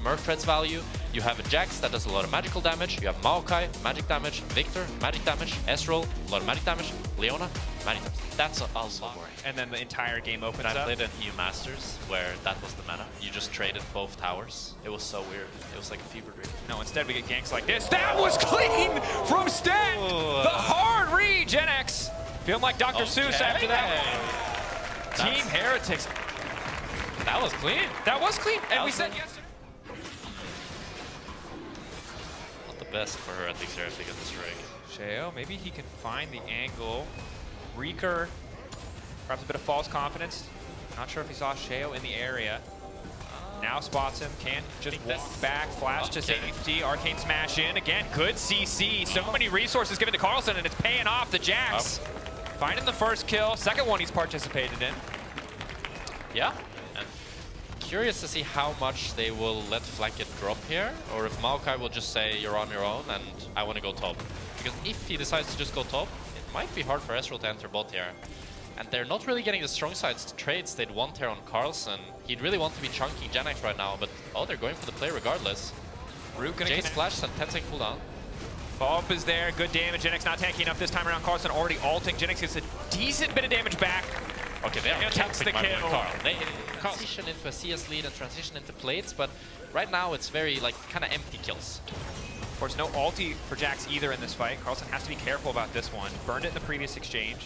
Murfred's value. You have a Jayce that does a lot of magical damage. You have Maokai, magic damage. Viktor, magic damage. Ezreal, a lot of magic damage. Leona, magic damage. That's also worrying. And then the entire game opens up. I played an EU Masters where that was the meta. You just traded both towers. It was so weird. It was like a fever dream. No, instead we get ganks like this. That was clean from Stend! The hard read, Gen X. Feeling like Dr. Seuss after that. Team Heretics. That was clean. That was clean. And we said yesterday. Not the best for Heretics here, I think, at this rig. Sheo, maybe he can find the angle. Reeker, perhaps a bit of false confidence. Not sure if he saw Sheo in the area. Now spots him, can't just walk back, flash to safety, arcane smash in. Again, good CC. So many resources given to Carlsen, and it's paying off the Jayce. Finding the first kill, second one he's participated in. Yeah. And curious to see how much they will let Flakked drop here, or if Maokai will just say, you're on your own, and I want to go top. Because if he decides to just go top, it might be hard for Ezreal to enter bot here. And they're not really getting the strong sides trades they'd want here on Carlsen. He'd really want to be chunking Gen X right now, but oh, they're going for the play regardless. Jayce flashes and 10-second cooldown. Follow-up is there, good damage. Gen X not tanky enough this time around. Carlsen already ulting. Gen X gets a decent bit of damage back. Okay, they are takes the kill. They transition into a CS lead and transition into plates, but right now it's very like kind of empty kills. Of course, no ulti for Jayce either in this fight. Carlsen has to be careful about this one. Burned it in the previous exchange.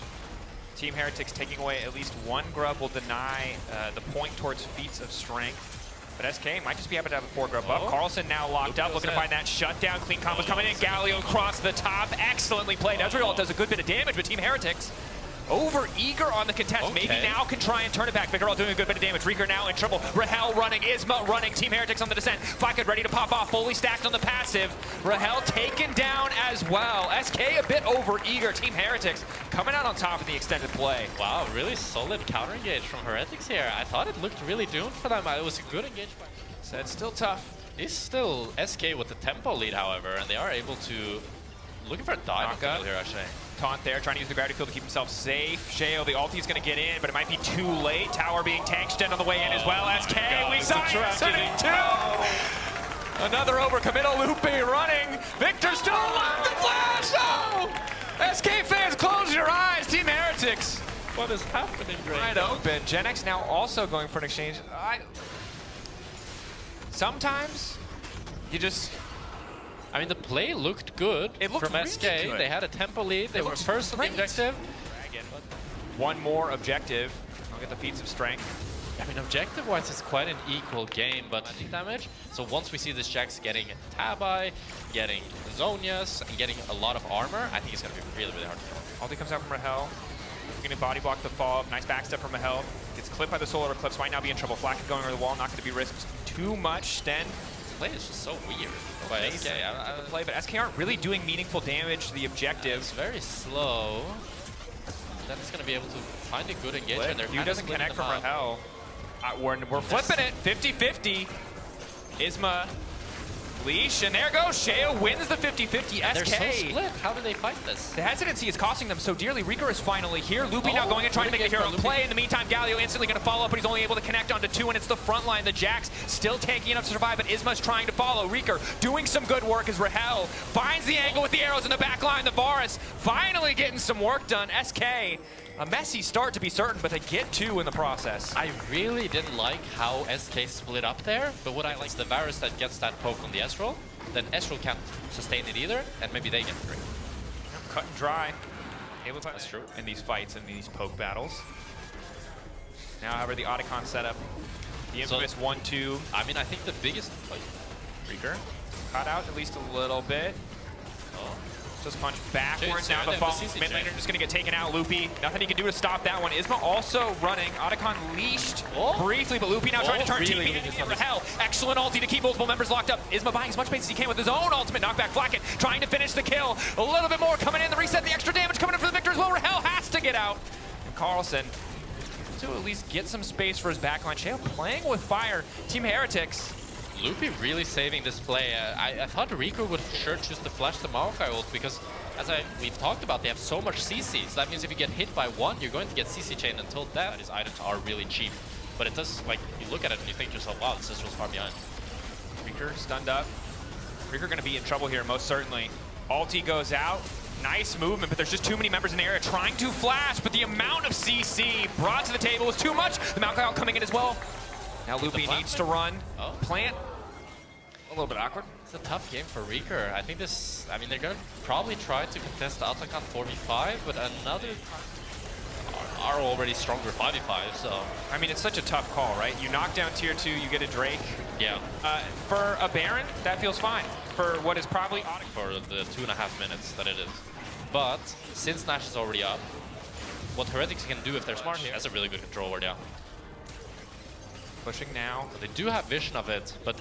Team Heretics taking away at least one grub will deny the point towards feats of strength. But SK might just be able to have a 4 grub up. Carlsen now locked up, looking to find that shutdown. Clean combos coming in. Galio across the top. Excellently played. Ezreal does a good bit of damage, but Team Heretics over eager on the contest. Maybe now can try and turn it back. Viktor doing a good bit of damage. Reeker now in trouble. Rahel running. Isma running. Team Heretics on the descent. Flakked ready to pop off. Fully stacked on the passive. Rahel taken down as well. SK a bit over eager. Team Heretics coming out on top in the extended play. Wow, really solid counter engage from Heretics here. I thought it looked really doomed for them. It was a good engage. So it's still tough. It's still SK with the tempo lead, however, and they are able to looking for a dive here actually. Taunt there, trying to use the gravity field to keep himself safe. Sheo, the ulti's going to get in, but it might be too late. Tower being tanked, Stend on the way in as well. SK, we saw it, setting 2! Another over, Kamiloo, Loopy running. Viktor still alive, the flash! Oh! SK fans, close your eyes, Team Heretics. What is happening right open. Gen X now also going for an exchange. Sometimes, you just... I mean, the play looked good from really SK. Good. They had a tempo lead. They were first on the objective. One more objective. I'll get the feats of strength. I mean, objective-wise, it's quite an equal game, but magic damage. So once we see this Jayce getting Tabai, getting Zonias, and getting a lot of armor, I think it's going to be really, really hard to kill. Ulti comes out from Rahel. Going to body block the follow-up. Nice backstep from Rahel. Gets clipped by the solar eclipse. Might now be in trouble. Flakked going over the wall. Not going to be risked too much. Stend. Play is just so weird by SK. Play, but SK aren't really doing meaningful damage to the objective. It's very slow. Then it's going to be able to find a good engagement. He doesn't connect from Rahel. We're flipping it. 50-50. Isma. Leash, and there goes Sheo wins the 50-50. SK. They're so split. How do they fight this? The hesitancy is costing them so dearly. Reeker is finally here. Loopy now going and trying to make the hero play. In the meantime, Galio instantly going to follow up, but he's only able to connect onto 2, and it's the front line. The Jayce still tanky enough to survive, but Isma's trying to follow. Reeker doing some good work as Rahel finds the angle with the arrows in the back line. The Varus finally getting some work done. SK, a messy start to be certain, but they get 2 in the process. I really didn't like how SK split up there, but what I like is the Varus that gets that poke on the Ezreal. Then Ezreal can't sustain it either, and maybe they get free. Cut and dry. That's true. In these fights, in these poke battles. Now, however, the Otacon setup, the infamous 1-2. I mean, I think the biggest... Reeker caught out at least a little bit. Oh. Just punch backwards. Jayce, Now the mid laner just going to get taken out. Loopy, nothing he can do to stop that one. Isma also running. Otacon leashed briefly, but Loopy now trying to turn TP into Rahel. Excellent ulti to keep multiple members locked up. Isma buying as much space as he can with his own ultimate knockback. Flakked trying to finish the kill. A little bit more coming in. The reset, the extra damage coming in for the Viktor as well. Rahel has to get out. And Carlsen to at least get some space for his backline. Sheo playing with fire. Team Heretics. Loopy really saving this play. I thought Reeker would sure choose to flash the Maokai ult because, as we've talked about, they have so much CC. So that means if you get hit by one, you're going to get CC chain until then. His items are really cheap. But it does, like, you look at it and you think to yourself, wow, this is just far behind. Reeker stunned up. Reeker gonna be in trouble here, most certainly. Ulti goes out. Nice movement, but there's just too many members in the area trying to flash, but the amount of CC brought to the table was too much. The Maokai coming in as well. Now Loopy needs to run. Oh. Plant. A little bit awkward. It's a tough game for Reeker. I think they're going to probably try to contest the Autocon 4v5, but another are already stronger 5v5, so. I mean, it's such a tough call, right? You knock down tier 2, you get a Drake. Yeah. For a Baron, that feels fine. For what is probably for the 2.5 minutes that it is. But since Nash is already up, what Heretics can do if they're smart here, that's a really good control word, yeah. Pushing now. So they do have vision of it, but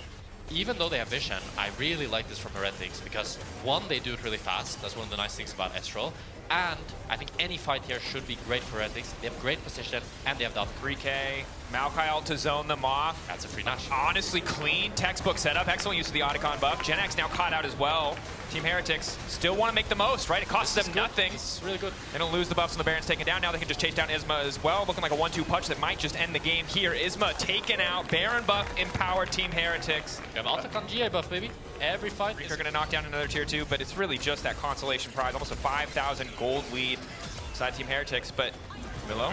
even though they have vision, I really like this from Heretics because one, they do it really fast. That's one of the nice things about Ezreal. And I think any fight here should be great for Heretics. They have great position and they have the 3K. Maokai ult to zone them off. That's a free Nash. Honestly, clean textbook setup. Excellent use of the Autocon buff. Gen X now caught out as well. Team Heretics still want to make the most, right? It costs them nothing. It's really good. They don't lose the buffs when the Baron's taken down. Now they can just chase down Isma as well. Looking like a 1-2 punch that might just end the game here. Isma taken out. Baron buff empowered Team Heretics. You have Autocon GA buff, baby. Every fight. Reeker gonna knock down another tier 2, but it's really just that consolation prize. Almost a 5,000 gold lead side Team Heretics, but Kamiloo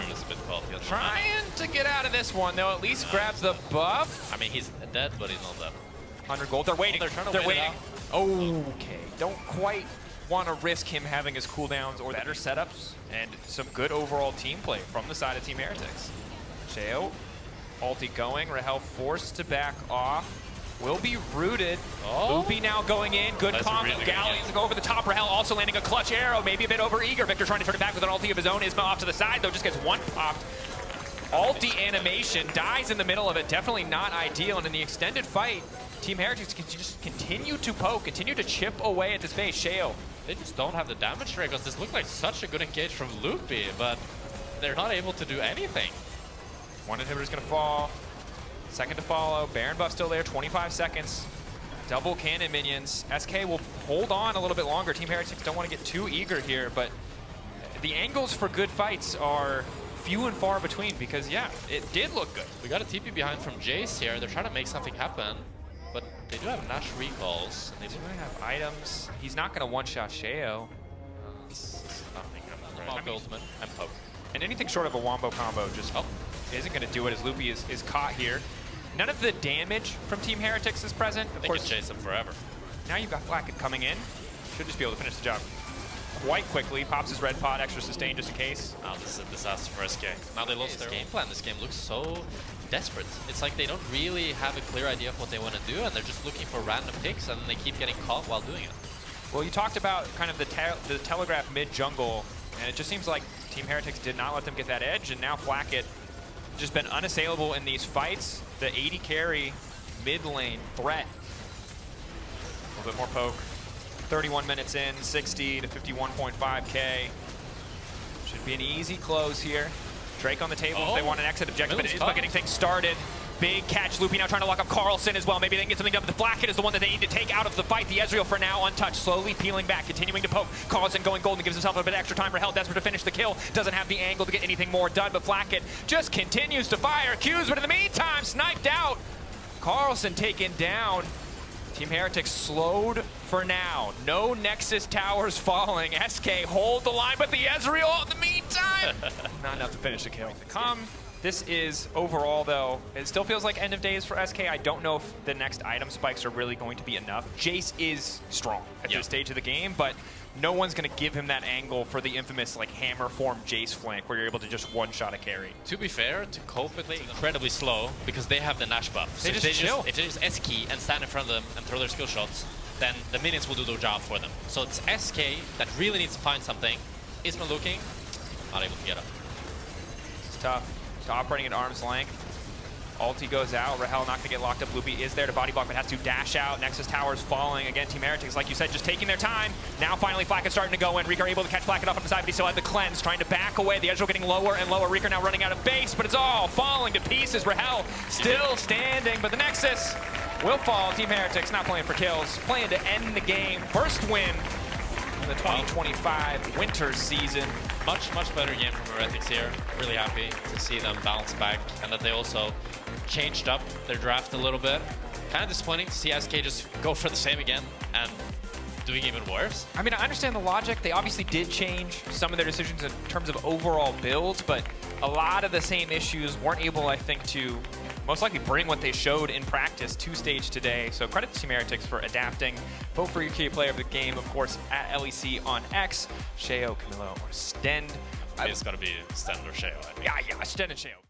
trying to get out of this one. They'll at least grab the buff. I mean, he's dead, but he's not dead. 100 gold. They're waiting. They're waiting. Okay. Don't quite want to risk him having his cooldowns or better setups, and some good overall team play from the side of Team Heretics. Sheo, ulti going. Rahel forced to back off. Will be rooted. Oh. Loopy now going in. Good combo. Really Galio to go over the top. Rahel also landing a clutch arrow. Maybe a bit over eager. Viktor trying to turn it back with an ulti of his own. Isma off to the side, though, just gets one popped. Ulti animation. Dies in the middle of it. Definitely not ideal. And in the extended fight, Team Heretics can just continue to poke, continue to chip away at this base. Sheo. They just don't have the damage rate because this looked like such a good engage from Loopy, but they're not able to do anything. One inhibitor's going to fall. Second to follow. Baron buff still there. 25 seconds. Double cannon minions. SK will hold on a little bit longer. Team Heretics don't want to get too eager here, but the angles for good fights are few and far between because, yeah, it did look good. We got a TP behind from Jayce here. They're trying to make something happen, but they do have Nash recalls. And they do have items. He's not going to one-shot Sheo. This is nothing. Ultimate and poke. And anything short of a wombo combo just isn't going to do it as Loopy is caught here. None of the damage from Team Heretics is present. Of course, can chase him forever. Now you've got Flakked coming in. Should just be able to finish the job quite quickly. Pops his red pot, extra sustain just in case. Now this is a disaster for SK. Now they lost their game plan. This game looks so desperate. It's like they don't really have a clear idea of what they want to do, and they're just looking for random picks, and they keep getting caught while doing it. Well, you talked about kind of the telegraph mid-jungle, and it just seems like Team Heretics did not let them get that edge, and now Flakked just been unassailable in these fights. The 80 carry mid lane threat. A little bit more poke. 31 minutes in, 60 to 51.5k. Should be an easy close here. Drake on the table if they want an exit objective, but Isma getting things started. Big catch. Loopy now trying to lock up Carlsen as well. Maybe they can get something done, but the Flakked is the one that they need to take out of the fight. The Ezreal for now untouched, slowly peeling back, continuing to poke. Carlsen going golden, gives himself a bit extra time. Rahel desperate to finish the kill. Doesn't have the angle to get anything more done, but Flakked just continues to fire. Q's, but in the meantime, sniped out. Carlsen taken down. Team Heretics slowed for now. No Nexus towers falling. SK hold the line, but the Ezreal in the meantime. Not enough to finish the kill. This is overall, though, it still feels like end of days for SK. I don't know if the next item spikes are really going to be enough. Jayce is strong at this stage of the game, but no one's going to give him that angle for the infamous like hammer form Jayce flank where you're able to just one-shot a carry. To be fair, to cope with it, incredibly slow because they have the Nash buff. So if they just S-key and stand in front of them and throw their skill shots, then the minions will do their job for them. So it's SK that really needs to find something. Isma looking, not able to get up. It's tough. He's operating at arm's length. Ulti goes out. Rahel not going to get locked up. Loopy is there to body block, but has to dash out. Nexus towers falling. Again, Team Heretics, like you said, just taking their time. Now finally Flakked starting to go in. Reeker able to catch Flakked off on the side, but he still had the cleanse, trying to back away. The Ezreal getting lower and lower. Reeker now running out of base, but it's all falling to pieces. Rahel still standing, but the Nexus will fall. Team Heretics not playing for kills, playing to end the game. First win in the 2025 winter season. Much better game from Heretics here. Really happy to see them bounce back and that they also changed up their draft a little bit. kind of disappointing to see SK just go for the same again and doing even worse. I mean, I understand the logic. They obviously did change some of their decisions in terms of overall builds, but a lot of the same issues weren't able, I think, to most likely bring what they showed in practice to stage today. So credit to Team Heretics for adapting. Vote for your key player of the game, of course, at LEC on X. Sheo, Kamiloo, or Stend. It's got to be Stend or Sheo. Yeah, Stend and Sheo.